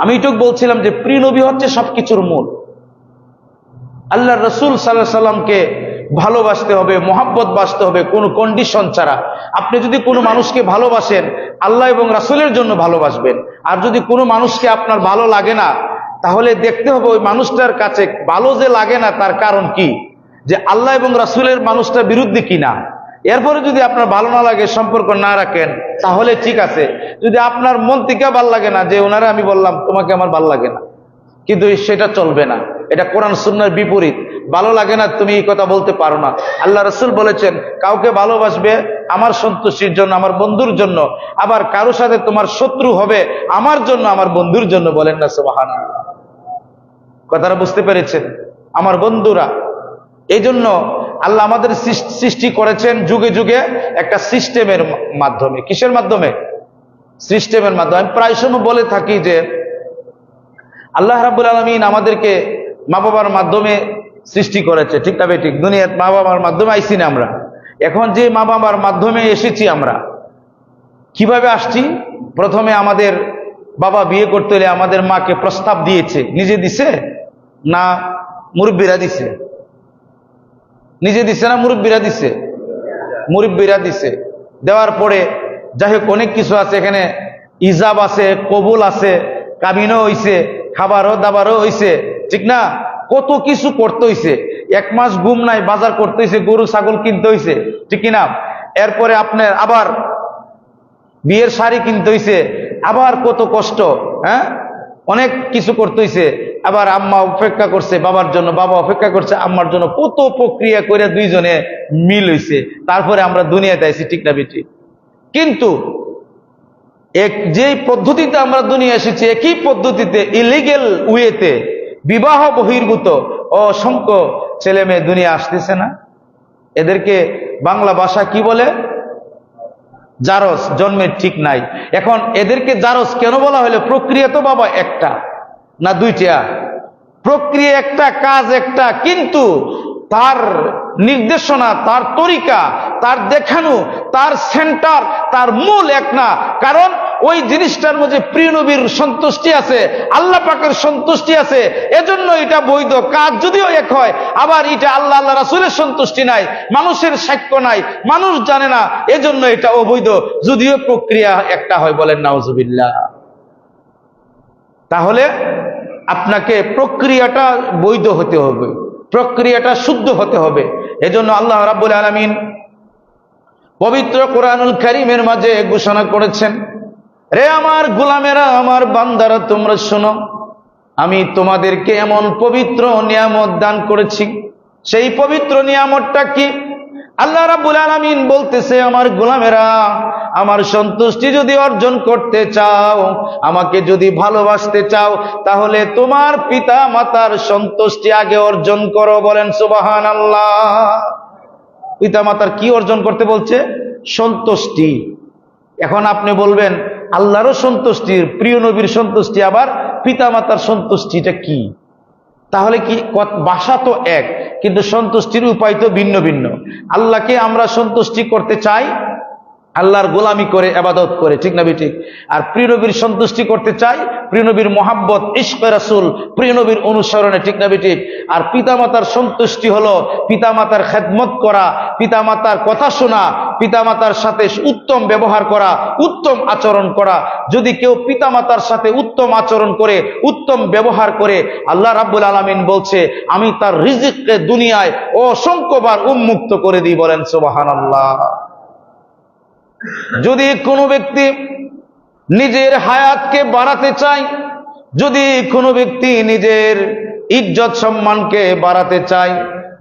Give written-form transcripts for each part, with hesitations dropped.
আমি এটুকু বলছিলাম যে প্রিয় নবী হচ্ছে সবকিছুর মূল। আল্লাহ রসুল সাল্লাল্লাহু আলাইহি সাল্লামকে ভালোবাসতে হবে, মহাব্বত বাসতে হবে কোনো কন্ডিশন ছাড়া। আপনি যদি কোনো মানুষকে ভালোবাসেন, আল্লাহ এবং রাসূলের জন্য ভালোবাসবেন। আর যদি কোনো মানুষকে আপনার ভালো লাগে না, তাহলে দেখতে হবে ওই মানুষটার কাছে ভালো যে লাগে না তার কারণ কি, যে আল্লাহ এবং রাসূলের মানুষটার বিরুদ্ধে কিনা। এরপরে যদি আপনার ভালো না লাগে, সম্পর্ক না রাখেন, তাহলে ঠিক আছে। যদি আপনার মন থেকে ভালো লাগে না, যে ওনারা আমি বললাম তোমাকে আমার ভালো লাগে না, কিন্তু সেটা চলবে না, এটা কোরআন সুন্নাহর বিপরীত। ভালো লাগে না তুমি এই কথা বলতে পারো না। আল্লাহ রাসূল বলেছেন কাউকে ভালোবাসবে আমার সন্তুষ্টির জন্য, আমার বন্ধুর জন্য, আবার কারো সাথে তোমার শত্রু হবে আমার জন্য, আমার বন্ধুর জন্য। বলেন না সুবহানাল্লাহ। কথাটা বুঝতে পেরেছেন আমার বন্ধুরা? এই জন্য আল্লাহ আমাদের সৃষ্টি করেছেন যুগে যুগে একটা সিস্টেমের মাধ্যমে। কিসের মাধ্যমে? সিস্টেমের মাধ্যমে। আমি প্রায় সময় বলে থাকি যে আল্লাহ রাব্বুল আলামিন আমাদেরকে মা বাবার মাধ্যমে সৃষ্টি করেছে, ঠিক না বেঠিক? দুনিয়ার মা বাবার মাধ্যমে আইসি না আমরা। এখন যে মা বাবার মাধ্যমে এসেছি আমরা, কিভাবে আসছি? প্রথমে আমাদের বাবা বিয়ে করতে হলে আমাদের মাকে প্রস্তাব দিয়েছে। নিজে দিছে না মুরব্বীরা দিছে? নিজে দিছে না মুরব্বীরা দিছে? মুরব্বীরা দিছে। দেওয়ার পরে যাই হোক অনেক কিছু আছে এখানে, ইজাব আছে, কবুল আছে, কাবিনও হইছে, খাবারও দাবারও হইছে, ঠিক না? কত কিছু করতে হইছে। 1 মাস ঘুম নাই, বাজার করতে হইছে, গরু ছাগল কিনতে হইছে, ঠিক কিনা? এরপরে আপনার আবার বিয়ের শাড়ি কিনতে হইছে, আবার কত কষ্ট, হ্যাঁ, অনেক কিছু করতে হইছে। আবার আম্মা অপেক্ষা করছে বাবার জন্য, বাবা অপেক্ষা করছে আম্মার জন্য। কত প্রক্রিয়া করে দুইজনে মিল হইছে, তারপরে আমরা দুনিয়াতে আইছি, ঠিক না বেটি? কিন্তু যে পদ্ধতিতে আমরা দুনিয়া এসেছি, একই পদ্ধতিতে ইলিগেল ওয়েতে বিবাহ বহির্ভূত অসংখ্য ছেলে মেয়ে দুনিয়া আসতেছে না? এদেরকে বাংলা ভাষা কি বলে? জারজ, জন্মের ঠিক নাই। এখন এদেরকে জারজ কেন বলা হলো? প্রক্রিয়া তো বাবা একটা না দুইটা, প্রক্রিয়া একটা, কাজ একটা, কিন্তু তার নির্দেশনা, তার তরিকা, তার দেখানো, তার সেন্টার, তার মূল এক না। কারণ ওই জিনিসটার মধ্যে প্রিয় নবীর সন্তুষ্টি আছে, আল্লাহ পাকের সন্তুষ্টি আছে, এজন্য এটা বৈধ। কাজ যদিও এক হয়, আবার এটা আল্লাহ আল্লাহ রাসূলের সন্তুষ্টি নাই, মানুষের সাক্ষ্য নাই, মানুষ জানে না, এজন্য এটা অবৈধ, যদিও প্রক্রিয়া একটা হয়। বলেন নাউজুবিল্লাহ। তাহলে আপনাকে প্রক্রিয়াটা বৈধ হতে হবে, প্রক্রিয়াটা শুদ্ধ হতে হবে। এজন্য আল্লাহ রাব্বুল আলামিন পবিত্র কোরআনুল কারীমের মাঝে ঘোষণা করেছেন, রে আমার গোলামেরা, আমার বান্দারা, তোমরা শোনো, আমি তোমাদেরকে এমন পবিত্র নিয়ামত দান করেছি। সেই পবিত্র নিয়ামতটা কি? আল্লাহ রাব্বুল আলামিন বলতেছে, আমার গোলামেরা, আমার সন্তুষ্টি যদি অর্জন করতে চাও, আমাকে যদি ভালোবাসতে চাও, তাহলে তোমার পিতা মাতার সন্তুষ্টি আগে অর্জন করো। বলেন সুবহানাল্লাহ। পিতা মাতার কি অর্জন করতে বলছে? সন্তুষ্টি। এখন আপনি বলবেন আল্লাহরও সন্তুষ্টি, প্রিয় নবীর সন্তুষ্টি, আবার পিতা মাতার সন্তুষ্টিটা কি? তাহলে কি ভাষা তো এক, কিন্তু সন্তুষ্টির উপায় তো ভিন্ন ভিন্ন। আল্লাহকে আমরা সন্তুষ্টি করতে চাই আল্লাহর গোলামি করে, ইবাদত করে, ঠিক না ঠিক? আর প্রিয় নবীর সন্তুষ্টি করতে চাই প্রিয় নবীর মহাব্বত, ইশকে রাসূল, প্রিয় নবীর অনুসরণে, ঠিক না ঠিক? আর পিতামাতার সন্তুষ্টি হলো পিতামাতার খেদমত করা, পিতামাতার কথা শোনা, পিতামাতার সাথে উত্তম ব্যবহার করা, উত্তম আচরণ করা। যদি কেউ পিতামাতার সাথে উত্তম আচরণ করে, উত্তম ব্যবহার করে, আল্লাহ রাব্বুল আলামিন বলছে আমি তার রিজিককে দুনিয়ায় অসংখ্যবার উন্মুক্ত করে দিই। বলেন সুবহানাল্লাহ। যদি কোনো ব্যক্তি নিজের হায়াতকে বাড়াতে চায়, যদি কোনো ব্যক্তি নিজের ইজ্জত সম্মানকে বাড়াতে চায়,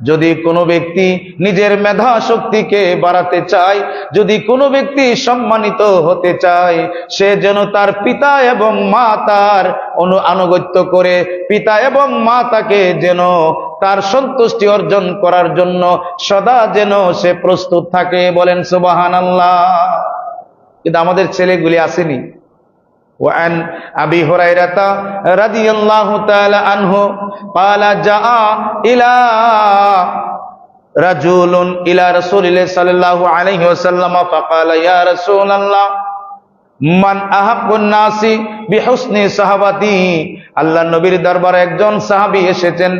যদি কোনো ব্যক্তি নিজের মেধা শক্তিকে বাড়াতে চায়, যদি কোনো ব্যক্তি সম্মানিত হতে চায়, সে যেন তার পিতা এবং মাতার আনুগত্য করে, পিতা এবং মাতাকে যেন তার সন্তুষ্টি অর্জন করার জন্য সদা যেন সে প্রস্তুত থাকে। বলেন সুবহানাল্লাহ। কিন্তু আমাদের ছেলেগুলি আসেনি। وعن أبي هريرة رضي الله تعالى عنه قال جاء إلى رجل إلى رسول الله صلى الله عليه وسلم فقال يا رسول الله মান আহাব্বুন নাসি বিহুসনি সাহাবাতি, আল্লাহ নবীর দরবারে একজন সাহাবী এসেছেন,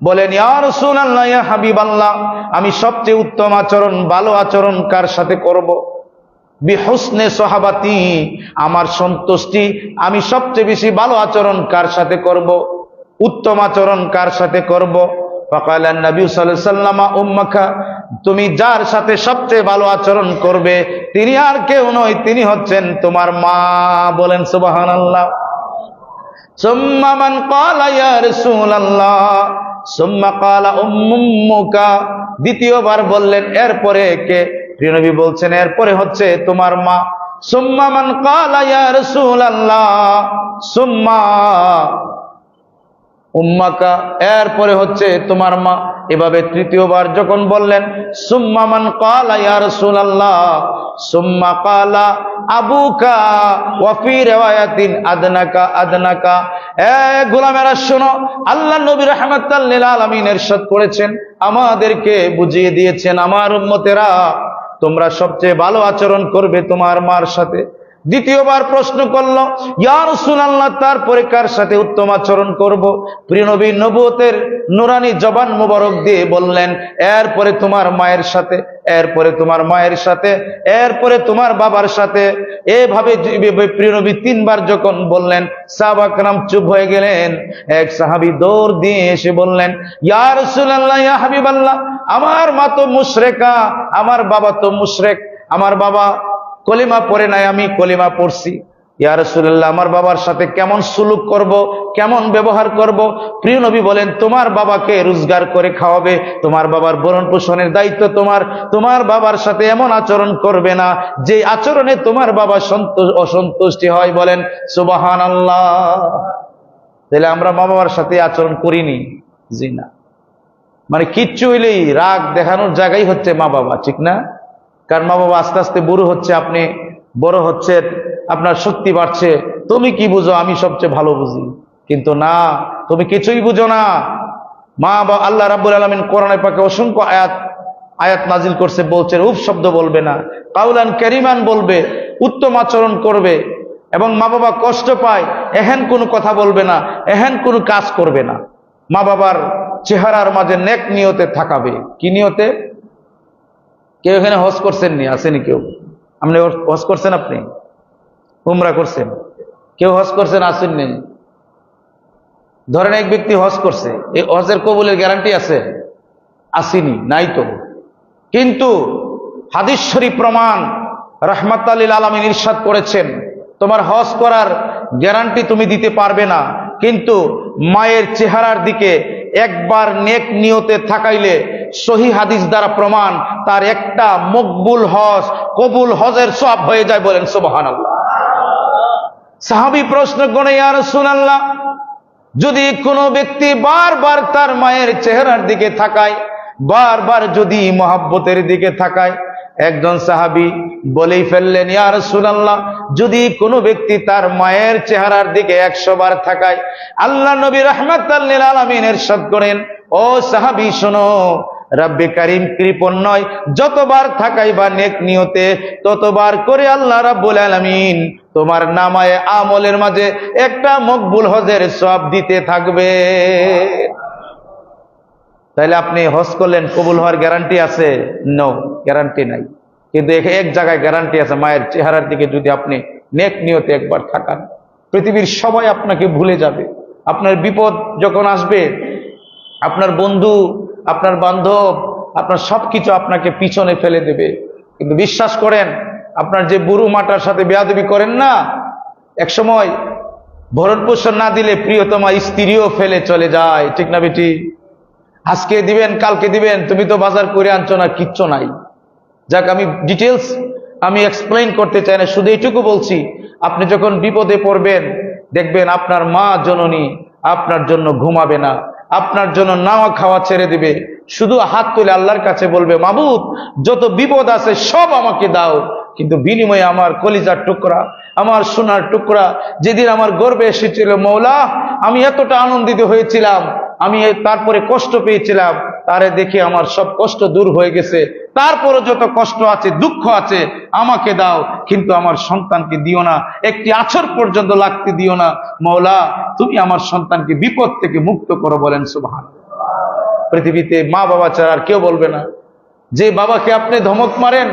বলেন ইয়া রাসূলুল্লাহ, ইয়া হাবিবাল্লাহ, আমি সবচেয়ে উত্তম আচরণ, ভালো আচরণ কার সাথে করব? বিহুসনে সাহাবাতি, আমার সন্তুষ্টি, আমি সবচেয়ে বেশি ভালো আচরণ কার সাথে করব? উত্তম আচরণ কার সাথে করব? ফাকালান নবী সাল্লাল্লাহু আলাইহি ওয়াসাল্লাম উম্মাকা, তুমি যার সাথে সবচেয়ে ভালো আচরণ করবে তিনি আর কেউ নয়, তিনি হচ্ছেন তোমার মা। বলেন সুবহানাল্লাহ। সুম্মা মান ক্বালা ইয়া রাসূলুল্লাহ, সুম্মা ক্বালা উম্মুকা, দ্বিতীয়বার বললেন এরপরে কে? প্রিয় নবী বলছেন এরপরে হচ্ছে তোমার মা। সুম্মা মান ক্বালা ইয়া রাসূলুল্লাহ, সুম্মা উম্মাকা, এরপরে হচ্ছে তোমার মা। এভাবে তৃতীয়বার যখন বললেন সুম্মা মান ক্বালা ইয়া রাসূলুল্লাহ, সুম্মা ক্বালা আবুকা ওয়া ফি রিওয়ায়াতিন আদনাকা আদনাকা। এ গোলামেরা শোনো, আল্লাহ নবী রাহমাতাল লিল আলামিন ইরশাদ করেছেন, আমাদেরকে বুঝিয়ে দিয়েছেন, আমার উম্মতেরা তোমরা সবচেয়ে ভালো আচরণ করবে তোমার মার সাথে। দ্বিতীয়বার প্রশ্ন করলো ইয়া রাসূলুল্লাহ, তারপরে কার সাথে উত্তম আচরণ করব? প্রিয় নবী নবুয়তের নুরানি জবান মুবারক দিয়ে বললেন এরপরে তোমার মায়ের সাথে, এরপরে তোমার মায়ের সাথে, এরপরে তোমার বাবার সাথে। এভাবে প্রিয় নবী তিনবার যখন বললেন সাহাবা کرام চুপ হয়ে গেলেন। এক সাহাবী দৌড় দিয়ে এসে বললেন ইয়া রাসূলুল্লাহ, ইয়া হাবিবাল্লাহ, আমার মা তো মুশরিকা, আমার বাবা তো মুশরিক, আমার বাবা কলিমা পড়ে নাই, আমি কলিমা পড়ছি। ইয়া রাসূলুল্লাহ, আমার বাবার সাথে কেমন সুলুক করব, কেমন ব্যবহার করব? প্রিয় নবী বলেন তোমার বাবাকে রোজগার করে খাওয়াবে, তোমার বাবার ভরণ পোষণের দায়িত্ব তোমার। তোমার বাবার সাথে এমন আচরণ করবে না যে আচরণে তোমার বাবা অসন্তুষ্টি হয়। বলেন সুবহানাল্লাহ। তাহলে আমরা মা বাবার সাথে আচরণ করিনি? জি না। মানে কিচ্ছু হইলেই রাগ দেখানোর জায়গায় হচ্ছে মা বাবা, ঠিক না? কারণ মা বাবা আস্তে আস্তে বুড়ো হচ্ছে, আপনি বড় হচ্ছে, আপনার শক্তি বাড়ছে, তুমি কি বুঝো, আমি সবচেয়ে ভালো বুঝি। কিন্তু না, তুমি কিছুই বুঝো না। মা বাবা, আল্লাহ রাব্বুল আলামিন কোরআনে পাকে অসংখ্য আয়াত নাজিল করছে, বলছেন উফ শব্দ বলবে না, কাউলান কারীমান বলবে, উত্তম আচরণ করবে, এবং মা বাবা কষ্ট পায় এহেন কোনো কথা বলবে না, এহেন কোনো কাজ করবে না। মা বাবার চেহারার মাঝে নেক নিয়তে থাকাবে। কি নিয়তে? কেউ এখানে হজ করছেন নি? আসেনি কেউ? আপনি হজ করছেন? আপনি উমরা করছেন? কেউ হজ করছেন? আসেননি? ধরেন এক ব্যক্তি হজ করছে, এই হজের কবুলের গ্যারান্টি আছে? আসেনি, নাই তো। কিন্তু হাদিস শরীফ প্রমাণ, রাহমাতাল লিল আলামিন ইরশাদ করেছেন তোমার হজ করার গ্যারান্টি তুমি দিতে পারবে না, কিন্তু মায়ের চেহারার দিকে একবার নেক নিয়তে থাকাইলে সহিহ হাদিস দ্বারা প্রমাণ তার একটা মকবুল হজ, কবুল হজের সওয়াব হয়ে যায়। বলেন সুবহানাল্লাহ। সাহাবী প্রশ্ন করে ইয়া রাসূলুল্লাহ, যদি কোনো ব্যক্তি বারবার তার মায়ের চেহারার দিকে তাকায়, বারবার যদি মহব্বতের দিকে তাকায়, একজন সাহাবী বলেই ফেললেন ইয়া রাসূলুল্লাহ, যদি কোনো ব্যক্তি তার মায়ের চেহারার দিকে 100 বার তাকায়, আল্লাহ নবী রাহমাতাল লিল আলামিন ইরশাদ করেন ও সাহাবী শোনো, রব্বে কারীম কৃপণ নয়, যতবার তাকাইবা নেক নিয়তে ততবার করে আল্লাহ রাব্বুল আলামিন তোমার নামায়ে আমলের মাঝে একটা মকবুল হজের সওয়াব দিতে থাকবে। তাহলে আপনি হজ করলেন, কবুল হওয়ার গ্যারান্টি আছে? নো, গ্যারান্টি নাই। কিন্তু এক জায়গায় গ্যারান্টি আছে, মায়ের চেহারার দিকে যদি আপনি নেক নিয়তে একবার তাকান, পৃথিবীর সবাই আপনাকে ভুলে যাবে। আপনার বিপদ যখন আসবে, আপনার বন্ধু, আপনার বান্ধব, আপনার সবকিছু আপনাকে পিছনে ফেলে দেবে। কিন্তু বিশ্বাস করেন, আপনার যে বুড়ো মাটার সাথে বেয়াদবি করেন না, এক সময় ভরণ পোষণ না দিলে প্রিয়তমা স্ত্রীও ফেলে চলে যায়, ঠিক না বেটি? আজকে দিবেন, কালকে দিবেন, তুমি তো বাজার করে আনছো না, কিচ্ছু নাই। যাক, আমি ডিটেলস আমি এক্সপ্লেইন করতে চাই না, শুধু এইটুকু বলছি, আপনি যখন বিপদে পড়বেন দেখবেন আপনার মা জননী আপনার জন্য ঘুমাবে না, আপনার জন্য নাওয়া খাওয়া ছেড়ে দিবে, শুধু হাত তুলে আল্লাহর কাছে বলবে মাবুদ যত বিপদ আছে সব আমাকে দাও, কিন্তু বিনিময়ে আমার কলিজার টুকরা, আমার সোনার টুকরা যেদিন আমার গর্বে এসেছিল, মওলা আমি এতটা আনন্দিত হয়েছিলাম, আমি তারপরে কষ্ট পেয়েছিলাম, তারে দেখে আমার সব কষ্ট দূর হয়ে গেছে, তারপরে যত কষ্ট আছে, দুঃখ আছে, আমাকে দাও, কিন্তু আমার সন্তানকে দিও না, একটি আছর পর্যন্ত লাগতে দিও না। মওলা, তুমি আমার সন্তানকে বিপদ থেকে মুক্ত করো। বলেন সুবহানাল্লাহ। পৃথিবীতে মা বাবা ছাড়া আর কেউ বলবে না। যে বাবাকে আপনি ধমক মারেন,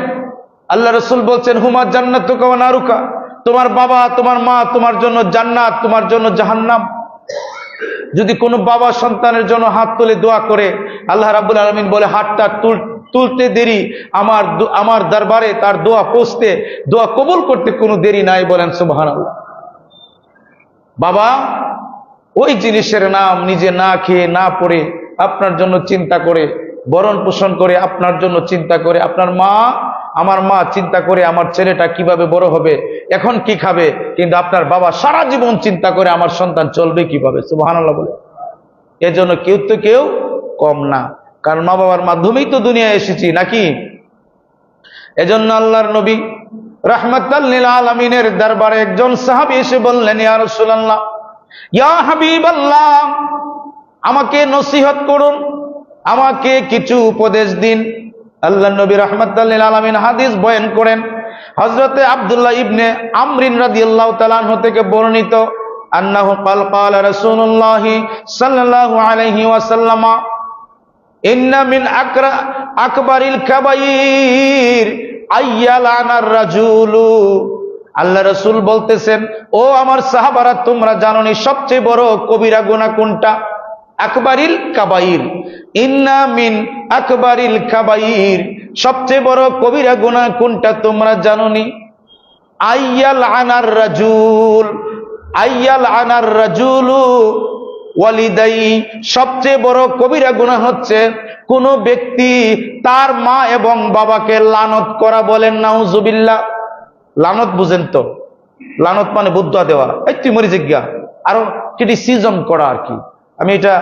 আল্লাহ রাসূল বলছেন, হুমা জান্নাতুকা ওয়া নারুকা, তোমার বাবা তোমার মা তোমার জন্য জান্নাত, তোমার জন্য জাহান্নাম। যদি কোনো বাবা সন্তানের জন্য হাত তুলে দোয়া করে, আল্লাহ রাব্বুল আলামিন বলে হাতটা তুলতে দেরি, আমার দরবারে তার দোয়া পৌঁছতে, দোয়া কবুল করতে কোনো দেরি নাই। বলেন সুবহানাল্লাহ। বাবা ওই জিনিসের নাম নিজে না খেয়ে না পড়ে আপনার জন্য চিন্তা করে, ভরণ পোষণ করে আপনার জন্য চিন্তা করে। আপনার মা, আমার মা চিন্তা করে আমার ছেলেটা কিভাবে বড় হবে, এখন কি খাবে, কিন্তু আপনার বাবা সারা জীবন চিন্তা করে আমার সন্তান চলবে কিভাবে। সুবহানাল্লাহ বলে। এজন্য কেউ কম না, কারণ মা বাবার মাধ্যমেই তো দুনিয়ায় এসেছি নাকি। এজন্য আল্লাহর নবী রাহমাতাল লিল আলামিনের দরবারে একজন সাহাবী এসে বললেন, ইয়া রাসূলুল্লাহ, ইয়া হাবিবাল্লাহ, আমাকে নসিহত করুন, আমাকে কিছু উপদেশ দিন। আল্লাহর নবী রাহমাতাল লিল আলামিন হাদিস বয়ান করেন। হযরতে আব্দুল্লাহ ইবনে আমর রাদিয়াল্লাহু তাআলা আনহু থেকে বর্ণিত, আন্নাহু ক্বালা রাসূলুল্লাহ সাল্লাল্লাহু আলাইহি ওয়াসাল্লাম, ইন্না মিন আকবারিল কাবাইর আইয়ালানার রাজুলু। আল্লাহ রাসূল বলতেছেন, ও আমার সাহাবারা, তোমরা জানো নি সবচেয়ে বড় কবিরা গুনাহ কোনটা? আকবারিল কাবাইর, ইন্না মিন আকবারিল কাবাইর, সবচেয়ে বড় কবিরা গুনাহ কোনটা তোমরা জানো নি? আইয়ালানার রাজুল, আইয়ালানার রাজুলু ওয়ালিদাই, সবচেয়ে বড় কবিরা গুনাহ হচ্ছে কোন ব্যক্তি তার মা এবং বাবাকে লানত করা। বলেন নাউজুবিল্লাহ। লানত বুঝেন তো? লানত মানে বুদ্ধা দেওয়া, এই তুই মরি জিজ্ঞা, আরো ক্রিটিসিজম করা আর কি। আমি এটা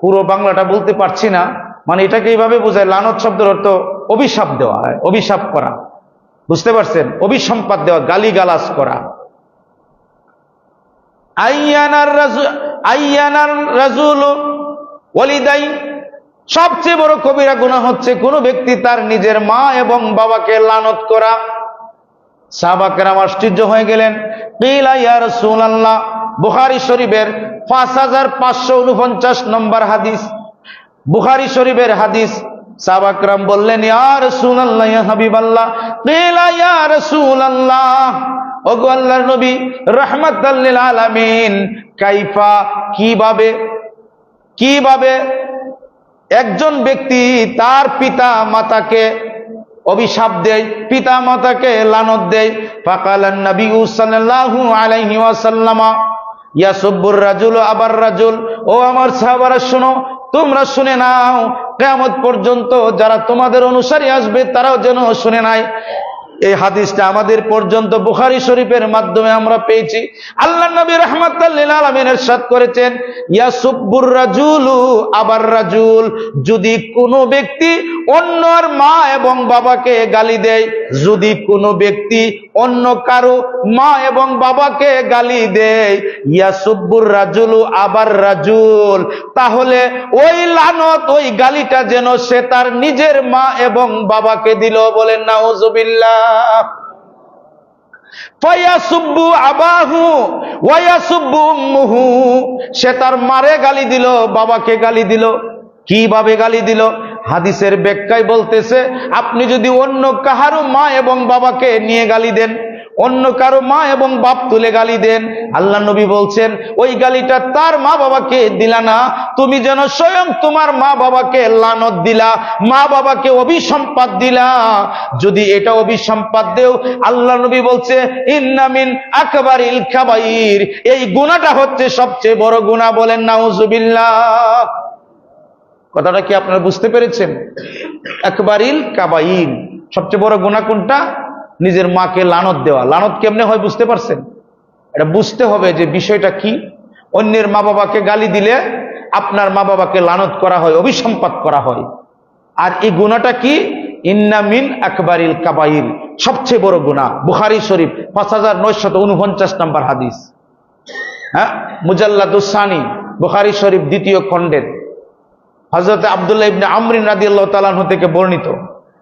পুরো বাংলাটা বলতে পারছি না, মানে এটাকে এইভাবে বোঝায়, লানত শব্দের অর্থ অভিশাপ দেওয়া, অভিশাপ করা, বুঝতে পারছেন? অভিসম্পাদ দেওয়া, গালিগালাজ করা। আইয়ানার রাজুল ওয়ালিদাই, সবচেয়ে বড় কবিরা গুনাহ হচ্ছে কোন ব্যক্তি তার নিজের মা এবং বাবাকে লানত করা। সাহাবা কেরাম আশ্চর্য হয়ে গেলেন। কিলা ইয়া রাসূলুল্লাহ, বুখারী শরীফের 5549 নম্বর হাদিস, বুখারী শরীফের হাদিস। সাহাবা কেরাম বললেন, ইয়া রাসূলুল্লাহ, ইয়া হাবিবাল্লাহ। কিলা ইয়া রাসূলুল্লাহ, ওগো আল্লাহর নবী রাহমাতাল লিল আলামিন, কাইফা, কিভাবে একজন ব্যক্তি তার পিতা মাতাকে অভিশাপ দেয়, পিতা মাতাকে লানত দেয়। ফাকালান নবী সাল্লাল্লাহু আলাইহি ওয়াসাল্লাম, ইয়াসুব্বুর রাজুল আবার রাজুল। ও আমার সাহাবারা শোনো, তোমরা শুনে নাও, কিয়ামত পর্যন্ত যারা তোমাদের অনুসারী আসবে তারাও যেন শুনে নাই। এই হাদিসটা আমাদের পর্যন্ত বুখারী শরীফের মাধ্যমে আমরা পেয়েছি। আল্লাহর নবী রাহমাতাল লিল আলামিন ইরশাদ করেছেন, ইয়াসুব্বুর রাজুলু আবার রাজুল, যদি কোনো ব্যক্তি অন্যর মা এবং বাবাকে গালি দেয়, যদি কোনো ব্যক্তি অন্য কারো মা এবং বাবাকে গালি দেয়, ইয়াসুব্বুর রাজুলু আবার রাজুল, তাহলে ওই লানত, ওই গালিটা যেন সে তার নিজের মা এবং বাবাকে দিল। বলেন নাউজুবিল্লাহ। ফায়াসুব্বু আবাহু ওয়া ইয়াসুব্বু উম্মুহু, সে তার মারে গালি দিল, বাবাকে গালি দিল। কিভাবে গালি দিল? হাদিসের ব্যাখ্যায় বলতেছে, আপনি যদি অন্য কাহারো মা এবং বাবাকে নিয়ে গালি দেন, অন্য কারো মা এবং বাপ তুলে গালি দেন, আল্লাহ নবী বলছেন ওই গালিটা তার মা বাবাকে দিলা না, তুমি যেন স্বয়ং তোমার মা বাবাকে লানত দিলা, মা বাবাকে অভিসম্পাদ দিলা। যদি এটা অভিসম্পাদ দেও, আল্লাহ নবী বলছে ইন্না মিন আকবারিল কাবাইর, এই গুনাহটা হচ্ছে সবচেয়ে বড় গুনাহ। বলেন নাউজুবিল্লাহ। কথাটা কি আপনারা বুঝতে পেরেছেন? আকবারিল কাবাইর, সবচেয়ে বড় গুনাহ কোনটা? নিজের মাকে লানত দেওয়া। লানত কেমনে হয় বুঝতে পারছেন? এটা বুঝতে হবে যে বিষয়টা কি। অন্যের মা বাবাকে গালি দিলে আপনার মা বাবাকে লানত করা হয়, অভিসম্পাদ করা হয়। আর এই গুনাহটা কি? ইন্না মিন আকবারিল কাবাইর, সবচেয়ে বড় গুনাহ। বুখারী শরীফ 5949 নম্বর হাদিস, হ্যাঁ, মুজাল্লাদুস সানি, বুখারী শরীফ 2য় খণ্ডের, হযরত আব্দুল্লাহ ইবনে আমর রাদিয়াল্লাহু তাআলা আনহু থেকে বর্ণিত।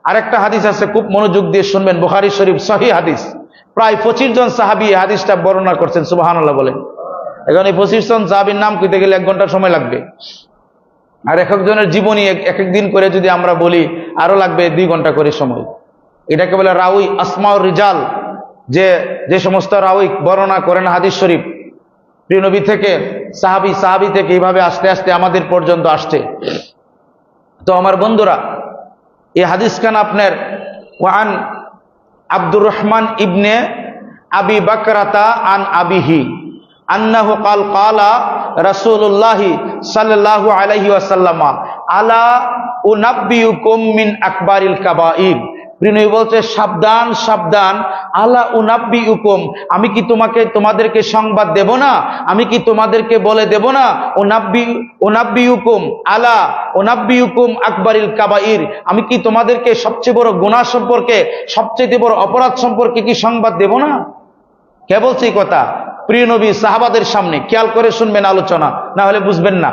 আরেকটা হাদিস আছে, খুব মনোযোগ দিয়ে শুনবেন, বুখারী শরীফ সহিহ হাদিস। প্রায় 25 জন সাহাবী এই হাদিসটা বর্ণনা করছেন, সুবহানাল্লাহ বলেন। এখন এই 25 জন সাহাবীর নাম কইতে গেলে 1 ঘন্টা সময় লাগবে, আর এক একজনের জীবনী এক এক দিন করে যদি আমরা বলি আরো লাগবে 2 ঘন্টা করে সময়। এটাকে বলে রাউই আসমাউর রিজাল, যে সমস্ত রাউই বর্ণনা করেন হাদিস শরীফ প্রিয় নবী থেকে, সাহাবী থেকে, এইভাবে আস্তে আস্তে আমাদের পর্যন্ত আসছে। তো আমার বন্ধুরা, এই হাদিস খান আপনার ওয়ান আব্দুর রহমান ইবনে আবি বাকরাতা আন আবিহি আন্নাহু কাল কালা রাসূলুল্লাহ সাল্লাল্লাহু আলাইহি ওয়াসাল্লাম আলা উনাব্বিউকুম মিন আকবারিল কাবাইর। প্রিয় নবী বলছে, সাবধান সাবধান, আলা উনাব্বিউকুম, আমি কি তোমাদেরকে সংবাদ দেব না, আমি কি তোমাদেরকে বলে দেব না, উনাব্বিউকুম আলা উনাব্বিউকুম আকবারিল কাবাইর, আমি কি তোমাদেরকে সবচেয়ে বড় গুনাহ সম্পর্কে, সবচেয়ে বড় অপরাধ সম্পর্কে কি সংবাদ দেব না? কে বলছে এই কথা? প্রিয় নবী সাহাবাদের সামনে। খেয়াল করে শুনবেন আলোচনা, না হলে বুঝবেন না।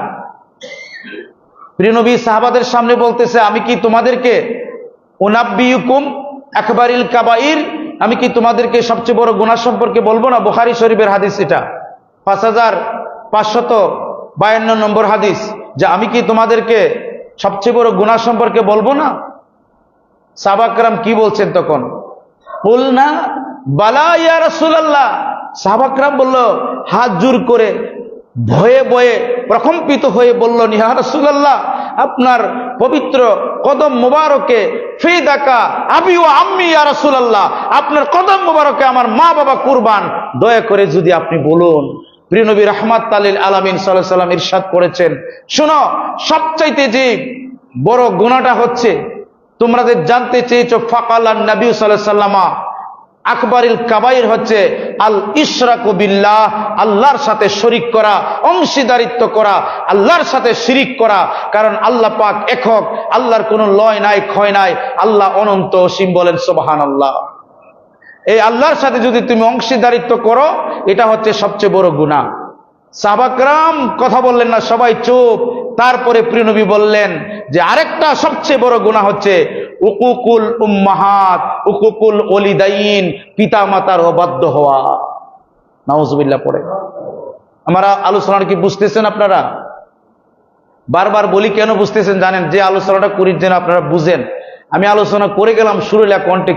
প্রিয় নবী সাহাবাদের সামনে বলতেছে, আমি কি তোমাদেরকে উনাব্বিউকুম আকবারিল কাবাইর, আমি কি তোমাদেরকে সবচেয়ে বড় গুনাহ সম্পর্কে বলবো না? বুখারী শরীফের হাদিস, এটা 5552 নম্বর হাদিস, যে আমি কি তোমাদেরকে সবচেয়ে বড় গুনাহ সম্পর্কে বলবো না? সাহাবা কেরাম কি বলছেন তখন? কুলনা বালা ইয়া রাসূলুল্লাহ। সাহাবা কেরাম বলল, হাত জোর করে ভয়ে ভয়ে প্রকম্পিত হয়ে বলল, ইয়া রাসূলুল্লাহ, আপনার পবিত্র কদম মোবারকে ফিদাকা আবি ওয়া আম্মি ইয়া রাসূলুল্লাহ, আপনার কদম মোবারকে আমার মা বাবা কুরবান, দয়া করে যদি আপনি বলুন। প্রিয় নবী রাহমাতুল লিল আলামিন সাল্লাল্লাহু আলাইহি ওয়াসাল্লাম ইরশাদ করেছেন, শোনো, সবচাইতে যে বড় গুনাহটা হচ্ছে, তোমরা যে জানতে চেয়েছো, ফাকালান নবী সাল্লাল্লাহু আলাইহি ওয়াসাল্লাম আকবারিল কাবাইর হচ্ছে আল ইশরাকু বিল্লাহ, আল্লাহর সাথে শরীক করা, অংশীদারিত্ব করা, আল্লাহর সাথে শিরিক করা। কারণ আল্লাহ পাক একক, আল্লাহর কোনো লয় নাই, ক্ষয় নাই, আল্লাহ অনন্ত অসীম। বলেন সুবহানাল্লাহ। এই আল্লাহর সাথে যদি তুমি অংশীদারিত্ব করো, এটা হচ্ছে সবচেয়ে বড় গুনাহ। সাহাবা কেরাম কথা বললেন না, সবাই চুপ। তারপরে প্রিয় নবী বললেন যে আরেকটা সবচেয়ে বড় গুনাহ হচ্ছে উকুকুল উম্মাহাত, উকুকুল ওলিদাইন, পিতা মাতার অবাধ্য হওয়া। নাউজুবিল্লাহ পড়ে। আমরা আলোচনা কি বুঝতেছেন আপনারা? বারবার বলি, কেন বুঝতেছেন জানেন? যে আলোচনাটা করি যেন আপনারা বুঝেন। আমি আলোচনা করে গেলাম সুরেলা কণ্ঠে,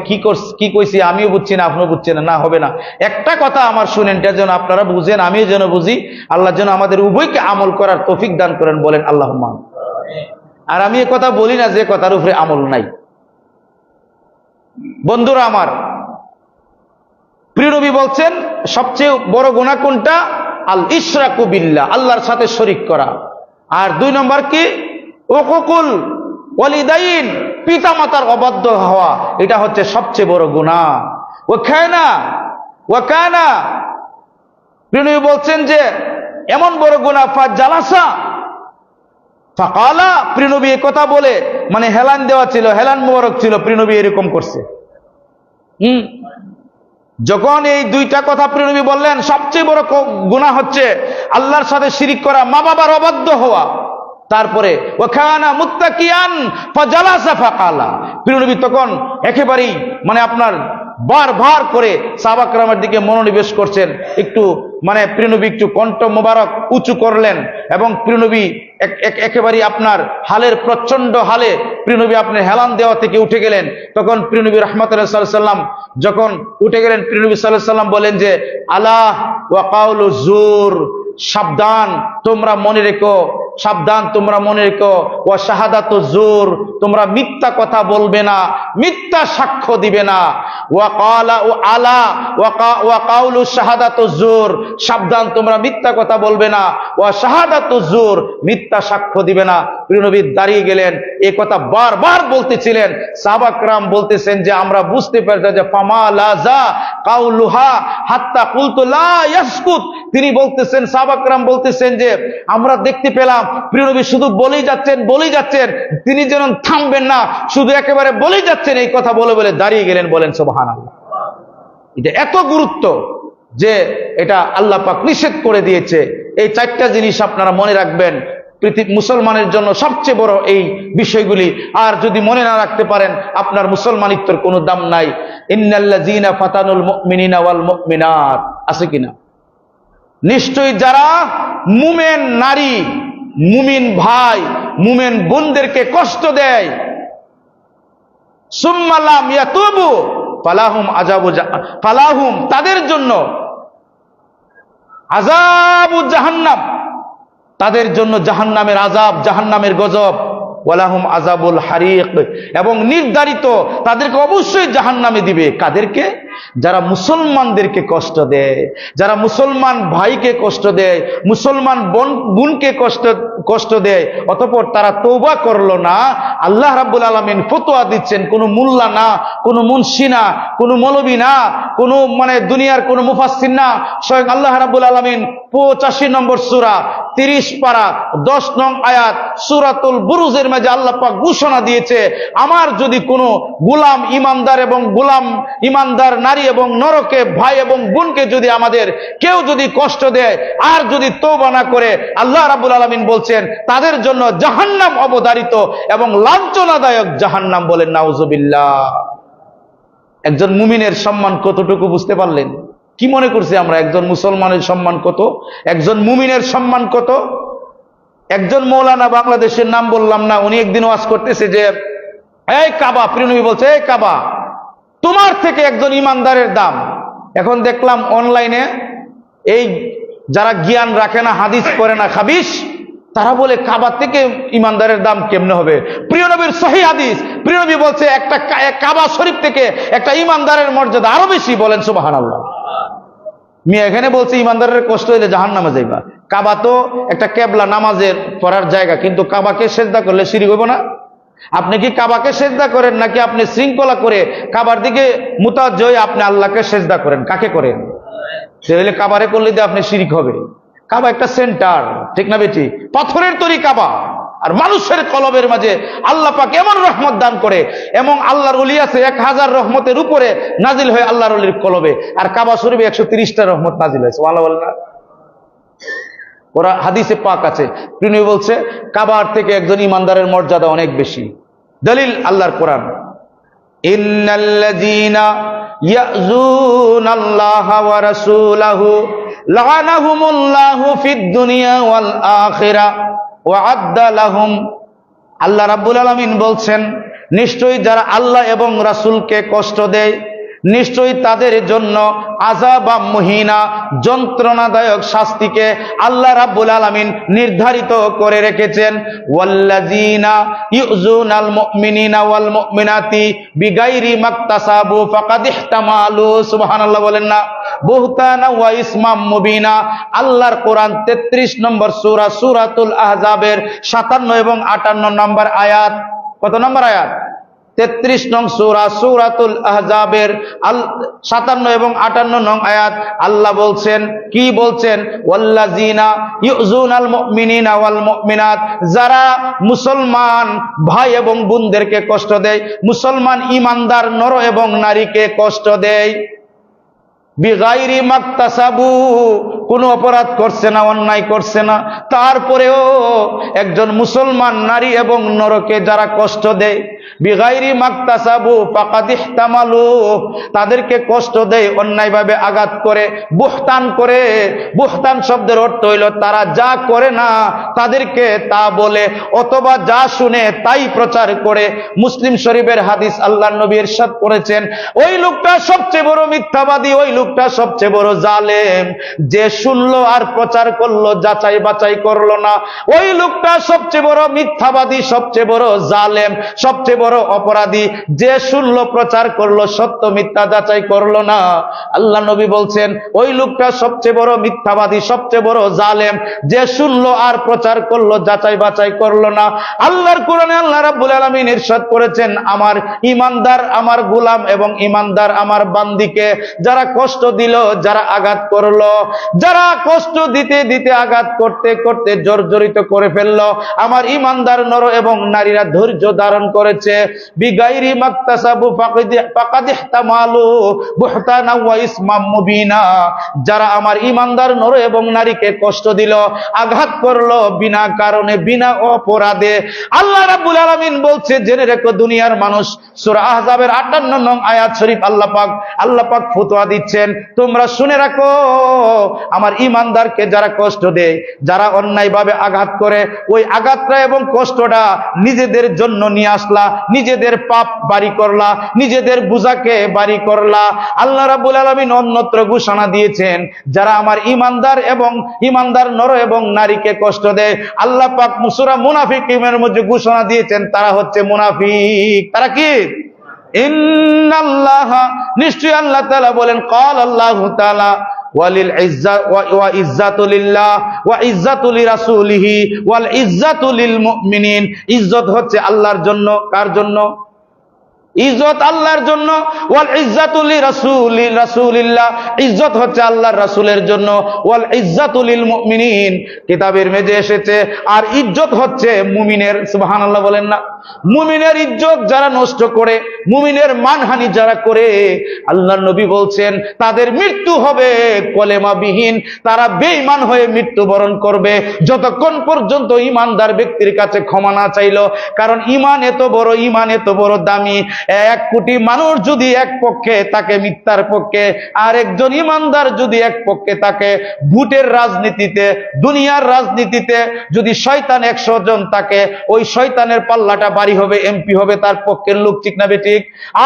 কি কইছি আমিও বুঝছি না, আপনিও বুঝছেন না, হবে না। একটা কথা আমার শুনেন, এটা যেন আপনারা বুঝেন, আমিও যেন বুঝি, আল্লাহ যেন আমাদের উভয়কে আমল করার তৌফিক দান করেন। বলেন আল্লাহুম্মা। আর আমি এ কথা বলি না যে কথার উপরে আমল নাই। বন্ধুরা আমার, প্রিয় নবী বলছেন সবচেয়ে বড় গুনাহ কোনটা? আল ইশরাকু বিল্লাহ, আল্লাহর সাথে শরীক করা। আর 2 নম্বর কি? উকুকুল ওয়ালিদাইন, পিতা মাতার অবাধ্য হওয়া। এটা হচ্ছে সবচেয়ে বড় গুনাহ। ওয়াকানা প্রিয় নবী বলছেন যে এমন বড় গুনাহ, ফাজালাসা ফাকালা, প্রিয় নবী এই কথা বলে, মানে হেলান দেওয়া ছিল, হেলান মোবারক ছিল, প্রিয় নবী এরকম করছে। যখন এই 2টা কথা প্রিয় নবী বললেন, সবচেয়ে বড় গুনাহ হচ্ছে আল্লাহর সাথে শিরিক করা, মা বাবার অবাধ্য হওয়া। তারপরে ওয়াকানা মুত্তাকিয়ান ফাজালাসা ফাকালা, প্রিয় নবী তখন একেবারেই মানে আপনার বারবার করে সাহাবা কেরামের দিকে মনোনিবেশ করছেন। একটু মানে প্রিয় নবী একটু কণ্ঠ মোবারক উঁচু করলেন, এবং প্রিয় নবী একেবারেই আপনার হালের প্রচন্ড হালে প্রিয় নবী আপনার হেলান দেওয়া থেকে উঠে গেলেন। তখন প্রিয় নবী রাহমাতুল্লাহ সাল্লাল্লাহু আলাইহি ওয়াসাল্লাম যখন উঠে গেলেন, প্রিয় নবী সাল্লাল্লাহু আলাইহি ওয়াসাল্লাম বলেন যে আলা ওয়া কাউলু জুর, সাবধান তোমরা মনে রেখো, সাবধান তোমরা মনে রেখো, ওয়া শাহাদাতু জুর, তোমরা মিথ্যা কথা বলবে না, মিথ্যা সাক্ষ্য দিবে না। ওয়া ক্বালা ও আলা ওয়া কাউলু শাহাদাতু জুর, সাবধান তোমরা মিথ্যা কথা বলবে না, ওয়া শাহাদাতু জুর, মিথ্যা সাক্ষ্য দিবে না। প্রিয় নবী দাঁড়িয়ে গেলেন, এই কথা বারবার বলতেছিলেন। সাহাবা কেরাম বলতেছেন যে আমরা বুঝতে পারতাম যে ফামা লাযা কাউলুহা হাত্তা কুলতু লা ইয়াসকুত, তিনি বলতেছেন, সাহাবা কেরাম বলতেছেন যে আমরা দেখতে পেলাম প্রিয় নবী শুধু বলেই যাচ্ছেন, তিনি যেন থামবেন না, শুধু একেবারে বলেই যাচ্ছেন। এই কথা বলে বলে দাঁড়িয়ে গেলেন। বলেন সুবহানাল্লাহ। এটা এত গুরুত্ব যে এটা আল্লাহ পাক নিষেধ করে দিয়েছে। এই 4টা জিনিস আপনারা মনে রাখবেন। মুসলমানের জন্য সবচেয়ে বড় এই বিষয়গুলি। আর যদি মনে না রাখতে পারেন আপনার মুসলমানিত্বর কোনো দাম নাই। ইন্নাল্লাযীনা ফাতানুল মুমিনিনা ওয়াল মুমিনাত, আছে কিনা? নিশ্চয়ই যারা মুমিন নারী, মুমিন ভাই, মুমিন বোনদেরকে কষ্ট দেয়, সুম্মা লাম ইয়াতুবু ফালাহুম তাদের জন্য আযাবু জাহান্নাম, তাদের জন্য জাহান্নামের আযাব, জাহান্নামের গজব, ওয়ালাহুম আযাবুল হারিক, এবং নির্ধারিত তাদেরকে অবশ্যই জাহান্নামে দিবে। কাদেরকে? যারা মুসলমানদেরকে কষ্ট দেয়, যারা মুসলমান ভাইকে কষ্ট দেয়, মুসলমান বোনকে কষ্ট দেয়, অতঃপর তারা তওবা করলো না। আল্লাহ রাব্বুল আলামিন ফতোয়া দিচ্ছেন, কোন মোল্লা না, কোন মুন্সি না, কোন মৌলবী না, কোন দুনিয়ার কোন মুফাসসির না, স্বয়ং আল্লাহ রাব্বুল আলামিন 85 নম্বর সূরা 30 পারা 10 নং আয়াত সূরাতুল বুরুজের মাঝে আল্লাহ পাক ঘোষণা দিয়েছে, আমার যদি কোনো গোলাম ইমানদার এবং গোলাম ইমানদার নারী এবং নরকে ভাই এবং বোনকে যদি আমাদের কেউ যদি কষ্ট দেয় আর যদি তওবা না করে, আল্লাহ রাব্বুল আলামিন বলছেন তাদের জন্য জাহান্নাম অবধারিত এবং লাঞ্ছনাদায়ক জাহান্নাম। বলেন নাউজুবিল্লাহ। একজন মুমিনের সম্মান কতটুকু বুঝতে পারলেন? কি মনে করছি আমরা একজন মুসলমানের সম্মান কত, একজন মুমিনের সম্মান কত? একজন মৌলানা, বাংলাদেশের নাম বললাম না, উনি একদিন ওয়াজ করতেছে যে এই কাবা, প্রিয় নবী বলছে এই কাবা, তোমার থেকে একজন ইমানদারের দাম। এখন দেখলাম অনলাইনে এই যারা জ্ঞান রাখে না, হাদিস পড়ে না, খাবিস, তারা বলে কাবা থেকে ইমানদারের দাম কেমনে হবে? প্রিয় নবীর সহিহ হাদিস, প্রিয় নবী বলছে একটা কাবা শরীফ থেকে একটা ইমানদারের মর্যাদা আরো বেশি। বলেন সুবহানাল্লাহ। মিয়া এখানে বলছে ইমানদারের কষ্ট হইলে জাহান্নামে যাইবা। কাবা তো একটা কেবলা, নামাজের পড়ার জায়গা, কিন্তু কাবাকে সেজদা করলে শিরক হইব না? আপনি কি কাবাকে সেজদা করেন, নাকি আপনি শৃঙ্খলা করে কাবার দিকে মুতাওয়াজ্জিহ হয়ে আপনি আল্লাহকে সেজদা করেন? কাকে করেন? তাহলে কাবারে করলে দিয়ে আপনি শিরক হবে। কাবা একটা সেন্টার, ঠিক না বেটি? পাথরের তৈরি কাবা, আর মানুষের কলবের মাঝে আল্লাহ পাক এমন রহমত দান করে, এবং আল্লাহর ওলি আছে 1000 রহমতের উপরে নাজিল হয় আল্লাহর ওলির কলবে, আর কাবা শরীফে 130টা রহমত নাজিল হয়েছে। ভালো বলেন না? ওরা হাদিসে পাক আছে, প্রিয় নবী বলছে কাবার থেকে একজন ইমানদারের মর্যাদা অনেক বেশি। দলিল আল্লাহর কোরআন, ইন্নাল্লাযীনা ইয়াযুনাল্লাহা ওয়া রাসূলাহু লাআনাহুমুল্লাহু ফিদ দুনিয়া ওয়াল আখিরাহ ওয়া আদ্দা লাহুম। আল্লাহ রাব্বুল আলামিন বলছেন, নিশ্চয়ই যারা আল্লাহ এবং রাসূলকে কষ্ট দেয়, নিশ্চয়ই তাদের জন্য আযাবা মুহিনা, যন্ত্রণাদায়ক শাস্তিকে আল্লাহ রাব্বুল আলামিন নির্ধারিত করে রেখেছেন। ওয়াল্লাযীনা ইউযুনাল মুমিনিনা ওয়াল মুমিনাতি বিগাইরি মাকতাসাবু ফাকাদ ইহতামালু, সুবহানাল্লাহ বলেন না, বুহতানা ওয়া ইসমাম মুবিনা। আল্লাহর কোরআন 33 নম্বর সূরা, সূরাতুল আহজাবের 57 এবং 58 নম্বর আয়াত। কত নম্বর আয়াত? 33 নং সূরা, সূরাতুল আহজাবের 57 এবং 58 নং আয়াত। আল্লাহ বলছেন, কি বলছেন? ওয়াল্লাযীনা ইউযুনাল মুমিনিনা ওয়াল মুমিনাত, যারা মুসলমান ভাই এবং বোনদেরকে কষ্ট দেয়, মুসলমান ইমানদার নর এবং নারীকে কষ্ট দেয়, বিগাইরি মাকতাসাবু, কোনো অপরাধ করছে না, অন্যায় করছে না, তারপরেও একজন মুসলমান নারী এবং নরকে যারা কষ্ট দেয়, বিগাইরি মাকতাসাবু ফাকাদ ইহতামালু, তাদেরকে কষ্ট দেয়, অন্যায়ভাবে আঘাত করে, বুহতান করে। বুহতান শব্দের অর্থ হইল তারা যা করে না তাদেরকে তা বলে, অথবা যা শুনে তাই প্রচার করে। মুসলিম শরীফের হাদিস, আল্লাহর নবী ইরশাদ করেছেন, ওই লোকটা সবচেয়ে বড় মিথ্যাবাদী, ওই লোকটা সবচেয়ে বড় জালেম, যে শুনলো আর প্রচার করলো, যাচাই বাছাই করলো না। ওই লোকটা সবচেয়ে বড় মিথ্যাবাদী, সবচেয়ে বড় জালেম, সবচেয়ে বড় অপরাধী, যে শুনলো প্রচার করলো, সত্য মিথ্যা যাচাই করলো না। আল্লাহ নবী বলছেন, ওই লোকটা সবচেয়ে বড় মিথ্যাবাদী, সবচেয়ে বড় জালেম, যে শুনলো আর প্রচার করলো, যাচাই বাছাই করলো না। আল্লাহর কোরআনে আল্লাহ রাব্বুল আলামিন ইরশাদ করেছেন, আমার ইমানদার, আমার গোলাম এবং ইমানদার আমার বান্দিকে যারা কষ্ট কষ্ট দিল, যারা আঘাত করলো, যারা কষ্ট দিতে দিতে আঘাত করতে করতে জর্জরিত করে ফেললো, আমার ইমানদার নর এবং নারীরা ধৈর্য ধারণ করেছে। বিগাইরি মাকতাসাবু ফাকাদ ইহতামালু বুহতানা ওয়া ইসমাম মুবিনা, যারা আমার ইমানদার নর এবং নারীকে কষ্ট দিল, আঘাত করলো বিনা কারণে, বিনা অপরাধে, আল্লাহ রাব্বুল আলামিন বলছে, জেনে রেখো দুনিয়ার মানুষ, সূরা আহজাবের 58 নং আয়াত শরীফ আল্লাহ পাক ফতোয়া দিচ্ছেন, তোমরা শুনে রাখো, আমার ইমানদারকে যারা কষ্ট দেয়, যারা অন্যায়ভাবে আঘাত করে, ওই আঘাতটা এবং কষ্টটা নিজেদের জন্য নিয়ে আসলা, নিজেদের পাপ বাড়ি করলা, নিজেদের বোঝাকে বাড়ি করলা। আল্লাহ রাব্বুল আলামিন অন্যত্র ঘোষণা দিয়েছেন, যারা আমার ইমানদার নর এবং নারীকে কষ্ট দেয়, আল্লাহ পাক সূরা মুনাফিকের মধ্যে ঘোষণা দিয়েছেন, তারা হচ্ছে মুনাফিক। তারা কি? ইন্নাল্লাহা, নিশ্চয়ই আল্লাহ তাআলা বলেন, ক্বাল আল্লাহু তাআলা ওয়ালিল ইজ্জাত ওয়া ইজ্জাতু লিল্লাহ ওয়া ইজ্জাতু লিরাসূলিহি ওয়াল ইজ্জাতু লিল মুমিনিন। ইজ্জত হচ্ছে আল্লাহর জন্য। কার জন্য? ইজ্জত আল্লাহর জন্য। ওয়াল ইজ্জাতু লিরাসূলিল্লাহ, ইজ্জত হচ্ছে আল্লাহর রাসূলের জন্য। ওয়াল ইজ্জাতু লিল মুমিনিন, কিতাবের মেঝে এসেছে, আর ইজ্জত হচ্ছে মুমিনের। সুবহানাল্লাহ বলেন না? মুমিনের ইজ্জত যারা নষ্ট করে, মুমিনের মানহানি যারা করে, আল্লাহর নবী বলছেন তাদের মৃত্যু হবে কলেমাবিহীন, তারা বেঈমান হয়ে মৃত্যুবরণ করবে, যতক্ষণ পর্যন্ত ইমানদার ব্যক্তির কাছে ক্ষমা না চাইলো। কারণ ইমান এত বড় দামি। 1 কোটি মানুষ যদি এক পক্ষে তাকে মিথ্যার পক্ষে, আর একজন ইমানদার যদি এক পক্ষে তাকে, ভোটের রাজনীতিতে, দুনিয়ার রাজনীতিতে যদি শয়তান 100 জন তাকে, ওই শয়তানের পাল্লাটা বাড়ি হবে, এমপি হবে তার পক্ষের লোক, ঠিক না বেঠিক?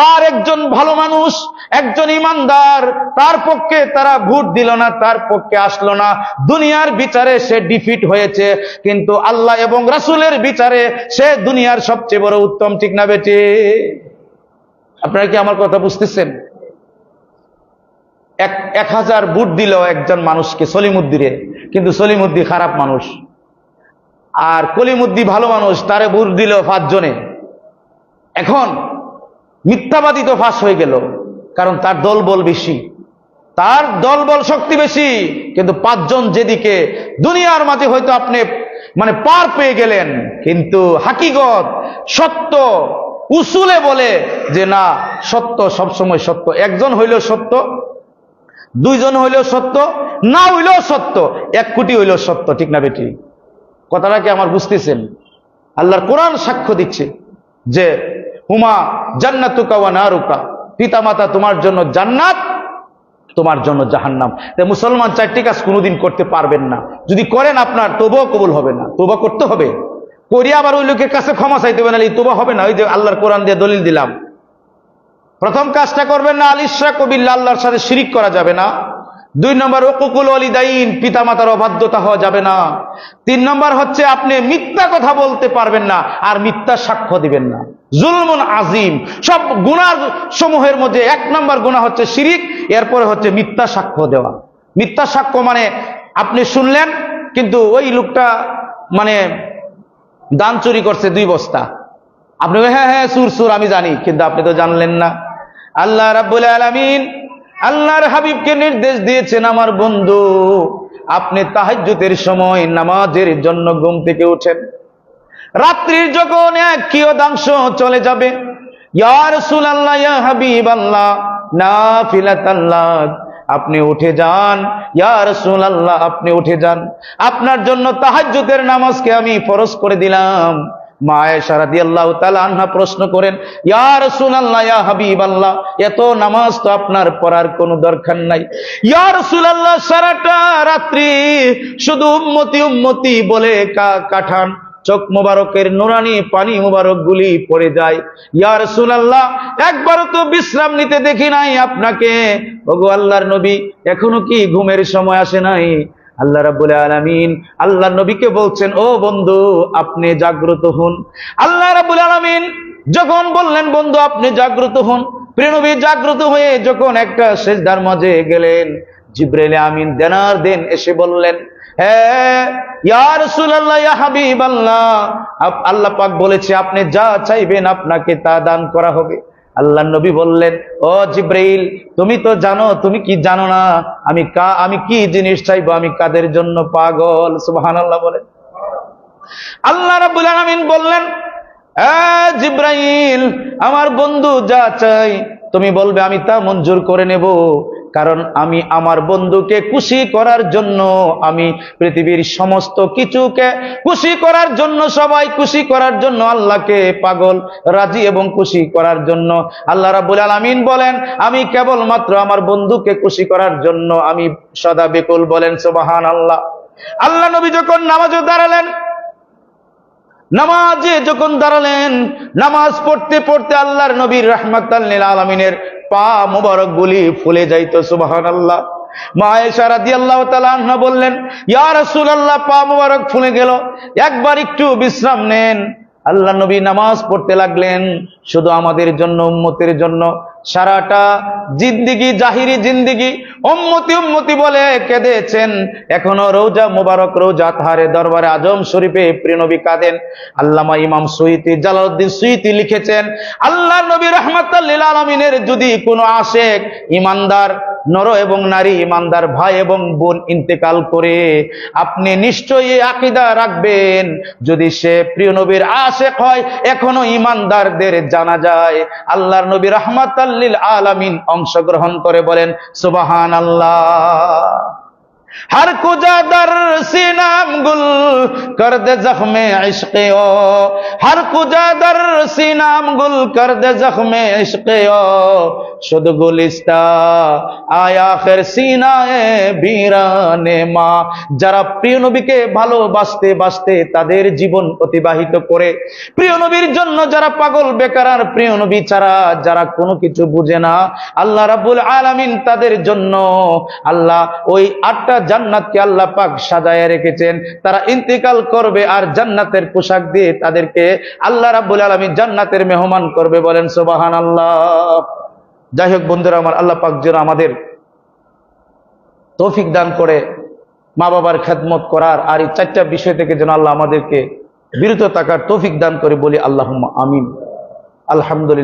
আর একজন ভালো মানুষ, একজন ইমানদার, তার পক্ষে তারা ভোট দিল না, তার পক্ষে আসলো না, দুনিয়ার বিচারে সে ডিফিট হয়েছে, কিন্তু আল্লাহ এবং রাসূলের বিচারে সে দুনিয়ার সবচেয়ে বড় উত্তম, ঠিক না বেঠিক? আপনারা কি আমার কথা বুঝতেছেন? 1000 ভোট দিল একজন মানুষকে, সলিমুদ্দিরে, কিন্তু সলিমুদ্দি খারাপ মানুষ, আর কলিমুদ্দি ভালো মানুষ, তারে ভোট দিল 5 জনে। এখন মিথ্যাবাদী তো ফাঁস হয়ে গেল, কারণ তার দলবল বেশি, তার দলবল শক্তি বেশি, কিন্তু 5 জন যেদিকে, দুনিয়ার মাঝে হয়তো আপনি পার পেয়ে গেলেন, কিন্তু হাকিগত সত্য উসুলে বলে যে না, সত্য সবসময় সত্য। 1 জন হইলেও সত্য, 2 জন হইলেও সত্য, না হইলেও সত্য, 1 কোটি হইলেও সত্য, ঠিক না বেটি? কথাটা কি আমার বুঝতেছেন? আল্লাহর কোরআন সাক্ষ্য দিচ্ছে যে হুমা জান্নাতুকা ওয়া নারুকা, পিতামাতা তোমার জন্য জান্নাত, তোমার জন্য জাহান্নাম। তাই মুসলমান 4টি কাজ কোনোদিন করতে পারবেন না, যদি করেন আপনার তওবা কবুল হবে না। তওবা করতে হবে, করিয়া আবার ওই লোকের কাছে ক্ষমা চাইতে হবে, না তওবা হবে না। ওই যে আল্লাহর কোরআন দিয়ে দলিল দিলাম, প্রথম কাজটা করবেন না, আল ইশরাকু বিল্লাহ, আল্লাহর সাথে শিরিক করা যাবে না। 2 নম্বর উকুকুল ওয়ালিদাইন, পিতামাতার অবাধ্যতা হওয়া যাবে না। 3 নম্বর হচ্ছে আপনি মিথ্যা কথা বলতে পারবেন না, আর মিথ্যা সাক্ষ্য দিবেন না। জুলমুন আজিম, সব গুনাহ সমূহের মধ্যে 1 নম্বর গুনাহ হচ্ছে শিরিক, এরপরে হচ্ছে মিথ্যা সাক্ষ্য দেওয়া। মিথ্যা সাক্ষ্য মানে আপনি শুনলেন, কিন্তু ওই লোকটা ধান চুরি করছে 2 বস্তা, আপনি হ্যাঁ সুর আমি জানি, কিন্তু আপনি তো জানলেন না। আল্লাহ রাব্বুল আলামিন আল্লাহর হাবিবকে নির্দেশ দিয়েছেন, আমার বন্ধু, আপনি তাহাজ্জুদের সময় নামাজের জন্য ঘুম থেকে উঠেন, রাত্রির যখন 1 কিয়দাংশ চলে যাবে, ইয়া রাসূলুল্লাহ, ইয়া হাবিবাল্লাহ, নাফিলাতাল্লাহ, আপনি উঠে যান, ইয়া রাসূলুল্লাহ, আপনি উঠে যান, আপনার জন্য তাহাজ্জুদের নামাজকে আমি ফরজ করে দিলাম। মা আয়েশা রাদিয়াল্লাহু তাআলা আনহা প্রশ্ন করেন, ইয়া রাসূলুল্লাহ, ইয়া হাবিবাল্লাহ, এত নামাজ তো আপনার পড়ার কোনো দরকার নাই। ইয়া রাসূলুল্লাহ, সারাটা রাত্রি শুধু উম্মতি উম্মতি বলে কাটান, চোখ মোবারকের নুরানি পানি মোবারক গুলি পড়ে যায়। ইয়া রাসূলুল্লাহ, একবারও তো বিশ্রাম নিতে দেখি নাই আপনাকে। ওগো আল্লাহর নবী, এখনো কি ঘুমের সময় আসে নাই? আল্লাহ রাব্বুল আলামিন আল্লাহর নবীকে বলছেন, ও বন্ধু, আপনি জাগ্রত হন। আল্লাহ রাব্বুল আলামিন যখন বললেন, বন্ধু আপনি জাগ্রত হন, প্রিয় নবী জাগ্রত হয়ে যখন একটা সিজদার মাঝে গেলেন, জিবরাইল আমিন দেনার দেন এসে বললেন, হ্যাঁ ইয়া রাসূলুল্লাহ, ইয়া হাবিবাল্লাহ, আল্লাহ পাক বলেছে আপনি যা চাইবেন আপনাকে তা দান করা হবে। আল্লাহ নবী বললেন, ও জিব্রাইল, তুমি তো জানো, তুমি কি জানো না আমি কি জিনিস চাইবো, আমি কাদের জন্য পাগল? সুবহানাল্লাহ বলেন। আল্লাহ রাব্বুল আলামিন বললেন, জিব্রাইল, আমার বন্ধু যা চাই তুমি বলবে, আমি তা মঞ্জুর করে নেব। কারণ আমি আমার বন্ধুকে খুশি করার জন্য, আমি পৃথিবীর সমস্ত কিছুকে খুশি করার জন্য, সবাই খুশি করার জন্য, আল্লাহকে পাগল রাজি এবং খুশি করার জন্য আল্লাহ রাব্বুল আলামিন বলেন, আমি কেবলমাত্র আমার বন্ধুকে খুশি করার জন্য আমি সদা বেকুল। বলেন সুবহানাল্লাহ। আল্লাহ নবী যখন নামাজে দাঁড়ালেন, নামাজ পড়তে পড়তে আল্লাহর নবীর রাহমাতাল লিল আলামিনের পা মুবারক গুলি ফুলে যাইতো। সুবহানাল্লাহ। মা আয়েশা রাদিয়াল্লাহু তাআলা আনহা বললেন, ইয়া রাসূলুল্লাহ, পা মুবারক ফুলে গেল, একবার একটু বিশ্রাম নেন। আল্লাহ নবী নামাজ পড়তে লাগলেন শুধু আমাদের জন্য, উম্মতের জন্য। সারাটা জিন্দিগি, জাহিরি জিন্দিগি উম্মতি উম্মতি বলে কেঁদেছেন। এখনো রওজা মুবারক, রওজা তাহারে দরবারে আজম শরীফে প্রিয় নবী কাঁদেন। আল্লামা ইমাম সুয়ুতী, জালালউদ্দিন সুয়ুতী লিখেছেন, আল্লাহ নবী রাহমাতাল লিল আলামিনের যদি কোনো আশেক, ইমানদার নর এবং নারী, ইমানদার ভাই এবং বোন ইন্তেকাল করে, আপনি নিশ্চয়ই এই আকীদা রাখবেন, যদি সে প্রিয় নবীর আশেক হয়, এখনো ইমানদারদের জানাজায় আল্লাহর নবী রাহমাতাল লিল আলামিন অংশগ্রহণ করে। বলেন সুবহানাল্লাহ। हर कुजा दर सीनाम गुल कर दे जख्मे इश्क़े ओ, हर कुजा दर सीनाम गुल कर दे जख्मे इश्क़े ओ, शुद्ध गुलिस्ता आया खैर सीनाए बीराने मा। যারা প্রিয় নবীকে ভালোবাসতে বাসতে তাদের জীবন অতিবাহিত করে, প্রিয় নবীর জন্য যারা পাগল বেকার, আর প্রিয় নবী ছাড়া যারা কোনো কিছু বুঝে না, আল্লাহ রাব্বুল আলামিন তাদের জন্য আল্লাহ ওই 8টা জান্নাতকে আল্লাহ পাক সাজায় রেখেছেন। তারা ইন্তিকাল করবে আর জান্নাতের পোশাক দিয়ে তাদেরকে আল্লাহ রাব্বুল আলামিন জান্নাতের মেহমান করবে। বলেন সুবহানাল্লাহ। যাই হোক বন্ধুরা আমার, আল্লাহ পাক যেন আমাদের তৌফিক দান করে মা বাবার খেদমত করার, আর এই 4টা বিষয় থেকে যেন আল্লাহ আমাদেরকে বিরত থাকার তৌফিক দান করে। বলি আল্লাহুম্মা আমিন। আলহামদুলিল্লাহ।